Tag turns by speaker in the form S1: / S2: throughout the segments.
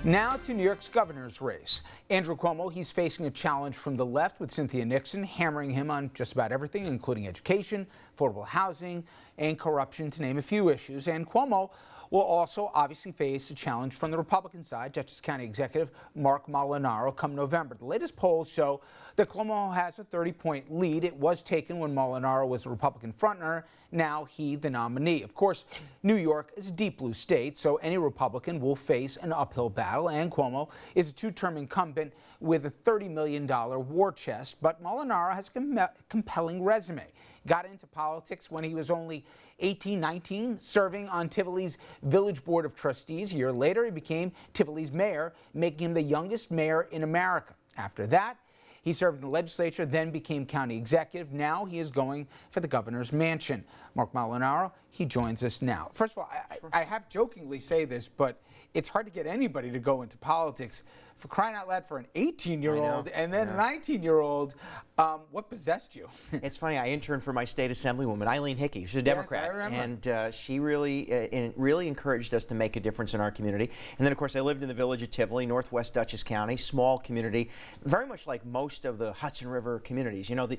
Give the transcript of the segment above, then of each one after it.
S1: Now to New York's governor's race. Andrew Cuomo, he's facing a challenge from the left with Cynthia Nixon hammering him on just about everything, including education, affordable housing, and corruption, to name a few issues. And Cuomo will also obviously face a challenge from the Republican side, Dutchess County Executive Marc Molinaro, come November. The latest polls show that Cuomo has a 30-point lead. It was taken when Molinaro was a Republican frontrunner. Now he the nominee. Of course, New York is a deep blue state, so any Republican will face an uphill battle, and Cuomo is a two-term incumbent with a $30 million war chest. But Molinaro has a compelling resume. Got into politics when he was only 18, 19, serving on Tivoli's Village Board of Trustees. A year later, he became Tivoli's mayor, making him the youngest mayor in America. After that, he served in the legislature, then became county executive. Now he is going for the governor's mansion. Marc Molinaro, he joins us now. First of all, I have jokingly say this, but it's hard to get anybody to go into politics. For crying out loud, for an 18-year-old and then a 19-year-old, what possessed you?
S2: It's funny, I interned for my state assemblywoman, Eileen Hickey. She's a Democrat.
S1: Yes, I remember.
S2: And she really encouraged us to make a difference in our community. And then, of course, I lived in the village of Tivoli, northwest Dutchess County, small community, very much like most of the Hudson River communities. You know, the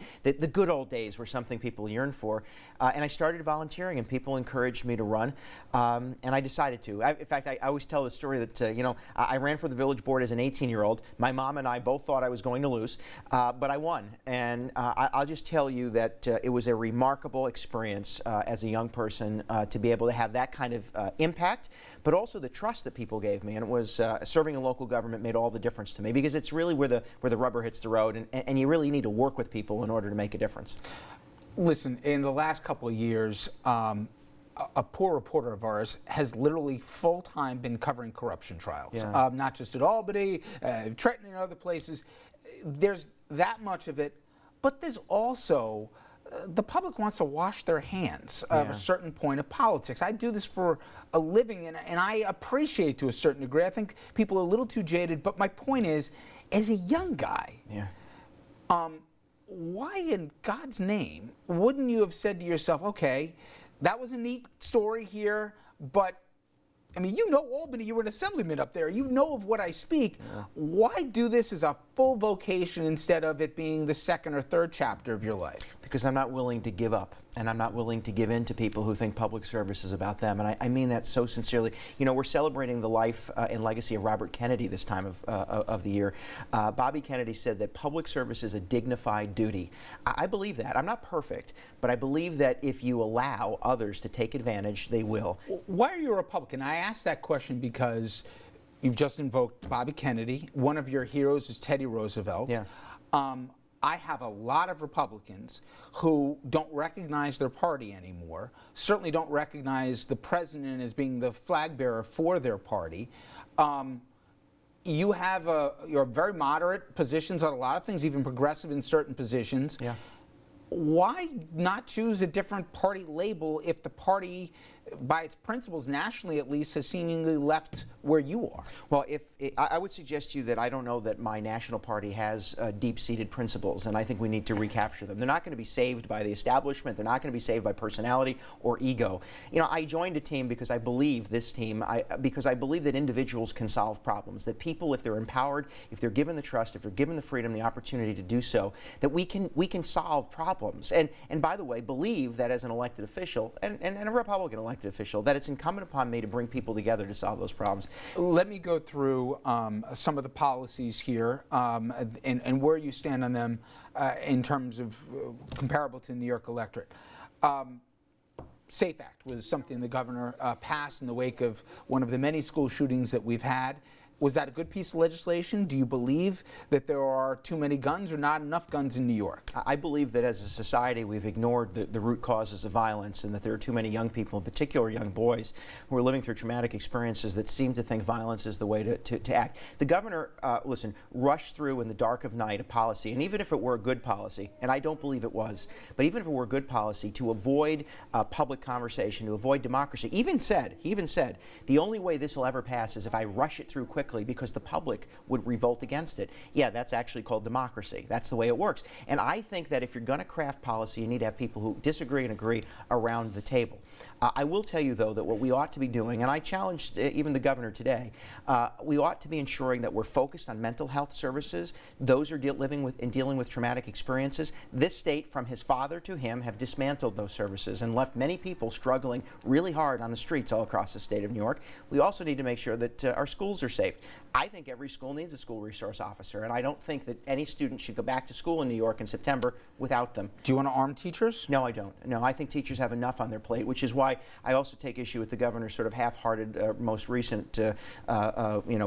S2: good old days were something people yearn for. And I started volunteering, and people encouraged me to run. And I decided to. In fact, I always tell the story that, you know, I ran for the village board as an 18-year-old. My mom and I both thought I was going to lose, but I won. And I'll just tell you that it was a remarkable experience as a young person to be able to have that kind of impact, but also the trust that people gave me. And it was serving in local government made all the difference to me, because it's really where the rubber hits the road, and you really need to work with people in order to make a difference.
S1: Listen, in the last couple of years, a poor reporter of ours has literally full-time been covering corruption trials, not just at Albany, Trenton and other places. There's that much of it, but there's also the public wants to wash their hands of a certain point of politics. I do this for a living, and I appreciate it to a certain degree. I think people are a little too jaded, but my point is, as a young guy, why in God's name wouldn't you have said to yourself, okay, that was a neat story here, but I mean, you know Albany, you were an assemblyman up there. You know of what I speak. Why do this as a full vocation instead of it being the second or third chapter of your life?
S2: Because I'm not willing to give up, and I'm not willing to give in to people who think public service is about them. And I mean that so sincerely. You know, we're celebrating the life and legacy of Robert Kennedy this time of the year. Bobby Kennedy said that public service is a dignified duty. I believe that. I'm not perfect, but I believe that if you allow others to take advantage, they will.
S1: Why are you a Republican? I ask that question because you've just invoked Bobby Kennedy. One of your heroes is Teddy Roosevelt.
S2: Yeah.
S1: I have a lot of Republicans who don't recognize their party anymore, certainly don't recognize the president as being the flag bearer for their party. You have you're very moderate positions on a lot of things, even progressive in certain positions.
S2: Yeah.
S1: Why not choose a different party label if the party, by its principles, nationally at least, has seemingly left where you are?
S2: Well, I would suggest to you that I don't know that my national party has deep-seated principles, and I think we need to recapture them. They're not going to be saved by the establishment. They're not going to be saved by personality or ego. You know, I joined a team because I believe because I believe that individuals can solve problems, that people, if they're empowered, if they're given the trust, if they're given the freedom, the opportunity to do so, that we can solve problems. And by the way, believe that as an elected official, and a Republican elected official, that it's incumbent upon me to bring people together to solve those problems.
S1: Let me go through some of the policies here and where you stand on them in terms of comparable to the New York electorate. SAFE Act was something the governor passed in the wake of one of the many school shootings that we've had. Was that a good piece of legislation? Do you believe that there are too many guns or not enough guns in New York?
S2: I believe that as a society we've ignored the root causes of violence, and that there are too many young people, in particular young boys, who are living through traumatic experiences that seem to think violence is the way to act. The governor, listen, rushed through in the dark of night a policy, and even if it were a good policy, and I don't believe it was, but even if it were a good policy, to avoid public conversation, to avoid democracy, he even said, the only way this will ever pass is if I rush it through quickly, because the public would revolt against it. Yeah, that's actually called democracy. That's the way it works. And I think that if you're going to craft policy, you need to have people who disagree and agree around the table. I will tell you, though, that what we ought to be doing, and I challenged even the governor today, we ought to be ensuring that we're focused on mental health services. Those are dealing with traumatic experiences. This state, from his father to him, have dismantled those services and left many people struggling really hard on the streets all across the state of New York. We also need to make sure that our schools are safe. I think every school needs a school resource officer, and I don't think that any student should go back to school in New York in September without them.
S1: Do you want to arm teachers?
S2: No, I don't. No, I think teachers have enough on their plate, which is why I also take issue with the governor's sort of half-hearted, most recent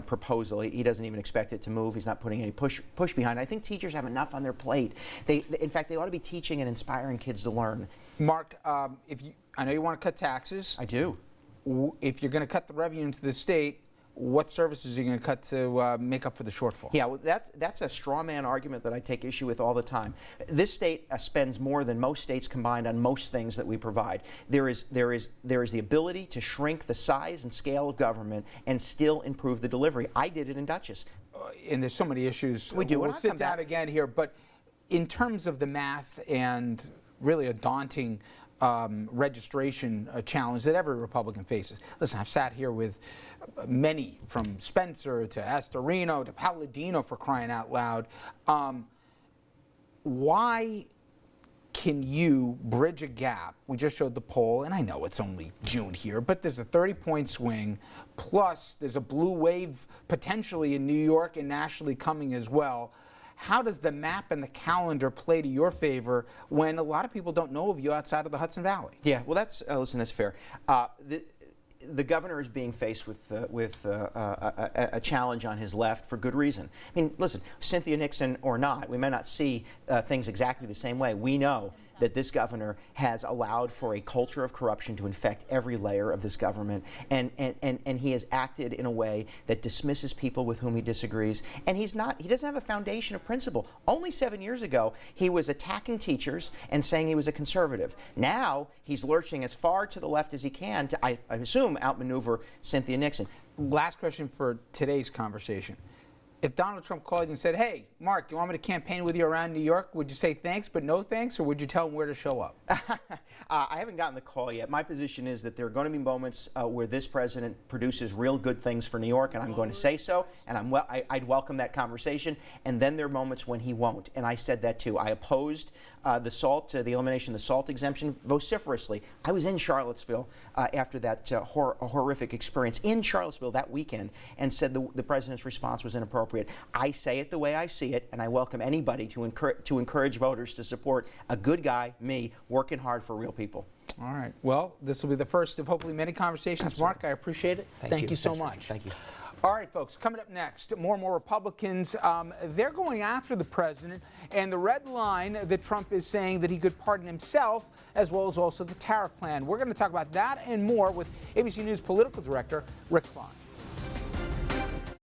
S2: proposal. He doesn't even expect it to move. He's not putting any push behind it. I think teachers have enough on their plate. In fact, they ought to be teaching and inspiring kids to learn.
S1: Mark, I know you want to cut taxes.
S2: I do.
S1: If you're going to cut the revenue into the state, what services are you going to cut to make up for the shortfall?
S2: Yeah, well, that's a straw man argument that I take issue with all the time. This state spends more than most states combined on most things that we provide. There is the ability to shrink the size and scale of government and still improve the delivery. I did it in Dutchess.
S1: And there's so many issues.
S2: We do.
S1: We'll sit down again here, but in terms of the math and really a daunting registration challenge that every Republican faces. Listen, I've sat here with many, from Spencer to Astorino to Palladino, for crying out loud. Why can you bridge a gap? We just showed the poll, and I know it's only June here, but there's a 30-point swing, plus there's a blue wave potentially in New York and nationally coming as well. How does the map and the calendar play to your favor when a lot of people don't know of you outside of the Hudson Valley?
S2: Yeah, well, listen, that's fair. The governor is being faced with a challenge on his left for good reason. I mean, listen, Cynthia Nixon or not, we may not see things exactly the same way. We know that this governor has allowed for a culture of corruption to infect every layer of this government, and he has acted in a way that dismisses people with whom he disagrees. And he doesn't have a foundation of principle. Only 7 years ago, he was attacking teachers and saying he was a conservative. Now, he's lurching as far to the left as he can to, I assume, outmaneuver Cynthia Nixon.
S1: Last question for today's conversation. If Donald Trump called you and said, hey, Mark, you want me to campaign with you around New York, would you say thanks but no thanks, or would you tell him where to show up?
S2: I haven't gotten the call yet. My position is that there are going to be moments where this president produces real good things for New York, and I'm going to say so, and I'd welcome that conversation. And then there are moments when he won't, and I said that too. I opposed the elimination of the SALT exemption vociferously. I was in Charlottesville after that horrific experience in Charlottesville that weekend, and said the president's response was inappropriate. I say it the way I see it, and I welcome anybody to encourage voters to support a good guy, me, working hard for real people.
S1: All right. Well, this will be the first of hopefully many conversations.
S2: Absolutely.
S1: Mark, I appreciate it. Thank you so much.
S2: Thank you.
S1: All right, folks, coming up next, more and more Republicans, they're going after the president, and the red line that Trump is saying that he could pardon himself, as well as also the tariff plan. We're going to talk about that and more with ABC News political director Rick Klein.